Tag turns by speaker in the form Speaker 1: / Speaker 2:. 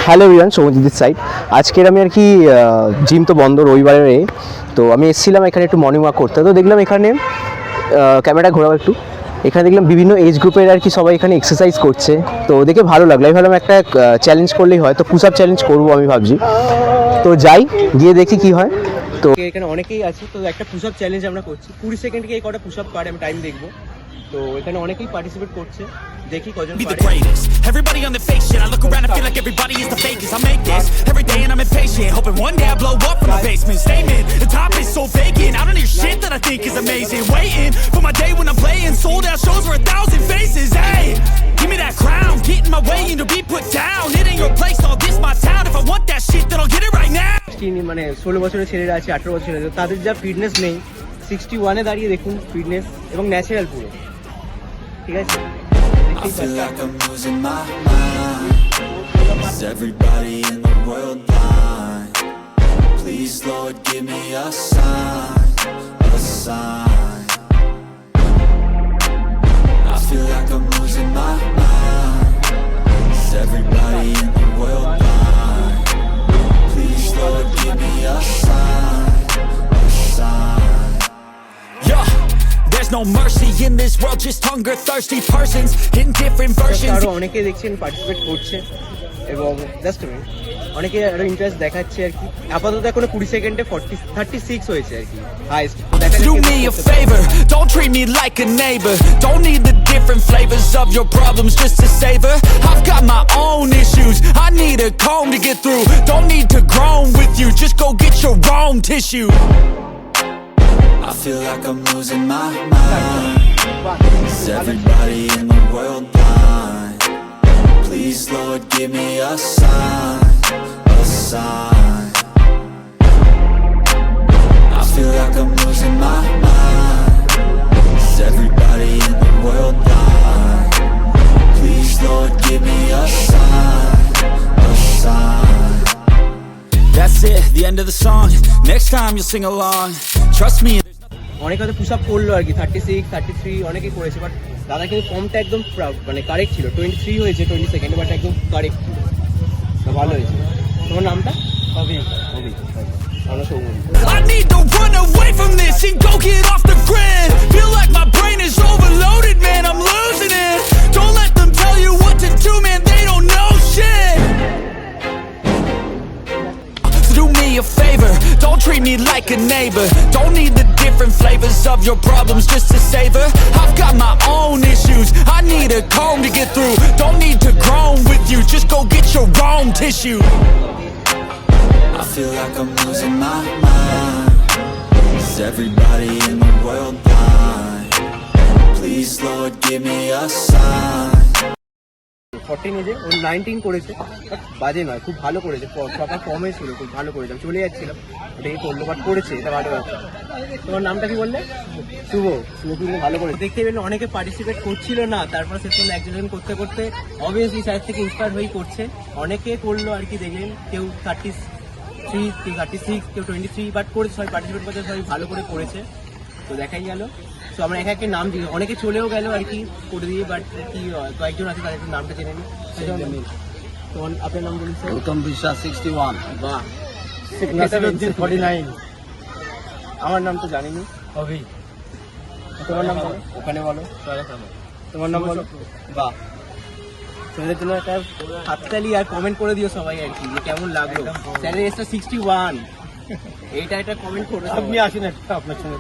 Speaker 1: Hello everyone, Soumojit side. আজকের আমি আর কি জিম তো বন্ধ রবিবারের, তো আমি এসেছিলাম এখানে একটু মর্নিং ওয়াক করতে। তো দেখলাম এখানে ক্যামেরাটা ঘোরাও একটু, এখানে দেখলাম বিভিন্ন এজ গ্রুপের আর কি সবাই এখানে এক্সারসাইজ করছে। তো দেখে ভালো লাগলো। আমি ভাবলাম একটা চ্যালেঞ্জ করলেই হয়, তো পুশ আপ চ্যালেঞ্জ করবো আমি ভাবছি। তো যাই, গিয়ে দেখি কি হয়। তো এখানে অনেকেই আছে, তো একটা পুশ আপ চ্যালেঞ্জ আমরা করছি। 20 সেকেন্ডে এই কটা পুশ আপ পারে আমি টাইম দেখবো। তো এখানে অনেকেই পার্টিসিপেট করছে, দেখি কজন
Speaker 2: Be the greatest. Everybody on the fake shit. I look around and feel like everybody is the fakest. I make this every day and I'm impatient, hoping one day I blow up from the basement. Statement, the top is so vacant. I don't hear shit that I think is amazing. Waiting for my day when I'm playing sold out shows for 1,000 faces. Hey, give me that crown, get in my way and to be put down. It ain't your place, all this my town. If I want that shit, then I'll get it right now.
Speaker 1: মানে 16 বছরের ছেলেরা আছে, 18 বছরের, তাদের যা fitness নেই, 61-এ দাঁড়িয়ে দেখুন ফিটনেস এবং ন্যাচারাল পুরো। ঠিক আছে,
Speaker 2: I feel like I'm losing my mind. Is everybody in the world blind? Please, Lord, give me a sign, a sign. I feel like I'm losing my mind. Is everybody in the world blind? Please, Lord, give me a sign, a sign. Yeah. There's no mercy in this world, just hunger thirsty persons in different versions.
Speaker 1: আরো অনেকে দেখছেন participate করছে এবং just অনেকে আরো interest দেখাচ্ছে আর কি। আপাতত এখন 20 সেকেন্ডে 36 হয়েছে আর কি highest.
Speaker 2: Do me a favor, don't treat me like a neighbor. Don't need the different flavors of your problems just to savor. I've got my own issues, I need a comb to get through. Don't need to groan with you, just go get your own tissue. I feel like I'm losing my mind. Is everybody in the world blind? Please, Lord, give me a sign, a sign. I feel like I'm losing my mind. Is everybody in the world blind? Please, Lord, give me a sign, a sign. That's it, the end of the song. Next time you'll sing along. Trust me.
Speaker 1: অনেকে হয়তো push up করলো আর কি, 36, 33 অনেকেই করেছে, but দাদা কিন্তু ফর্মটা একদম মানে কারেক্ট ছিল। 23 হয়েছে 20 সেকেন্ডে, বাট একদম কারেক্ট ছিল, ভালো হয়েছে। তোমার নামটা? অভি। আমরা সৌমন।
Speaker 2: I need to run away from this and go get off the grid. Feel like my brain is overloaded, man, I'm losing it. Don't let them tell you what to do, man, they don't know shit. So do me a favor, don't treat me like a neighbor. Don't need the different flavors of your problems just to savor. I've got my own issues, I need a comb to get through. Don't need to groan with you, just go get your own tissue. I feel like I'm losing my mind. Is everybody in the world blind? Please, Lord, give me a sign.
Speaker 1: 14 এজে ও 19 করেছে, বাজে নয়, খুব ভালো করেছে। Proper ফর্মে ছিল, খুব ভালো করেছে। আমি চলে যাচ্ছিলাম, ওটাই করলো, বাট করেছে, এটা ভালো ব্যাপার। তোমার নামটা কি বললে? শুভ। কিন্তু ভালো করে দেখতে পেলেন অনেকে পার্টিসিপেট করছিল না, তারপর শেষ পর্যন্ত একজন করতে করতে অবভিয়াসলি সাইড থেকে ইন্সপায়ার হয়েই করছে। অনেকে করলো আর কি, দেখলেন কেউ 33, কেউ 36, কেউ 23, বাট করেছে, সবাই পার্টিসিপেট করছে, সবাই ভালো করে করেছে। তো দেখাই গেল। তো আমরা এক একটা নাম দিই, অনেকে চলেও গেল আর কি করে দিয়ে, বাট কি কয়েকজন আছে তাদের একটু নামটা জেনে নিই। তোমার আপনার নাম বলুন স্যার?
Speaker 3: গৌতম বিশ্বাস 61।
Speaker 1: বাহ।
Speaker 3: 49।
Speaker 1: আমার নাম তো জানিনি।
Speaker 3: অভি।
Speaker 1: তোমার নাম বলো, ওখানে বলো। তোমার নাম বলো। বাহ। তোমাদের জন্য একটা হাততালি আর কমেন্ট করে দিও সবাই আর কি, যে কেমন লাগলো। চ্যানেল এসটা 61, এইটা একটা কমেন্ট করো।
Speaker 3: আপনি আসেন একটা আপনার সঙ্গে।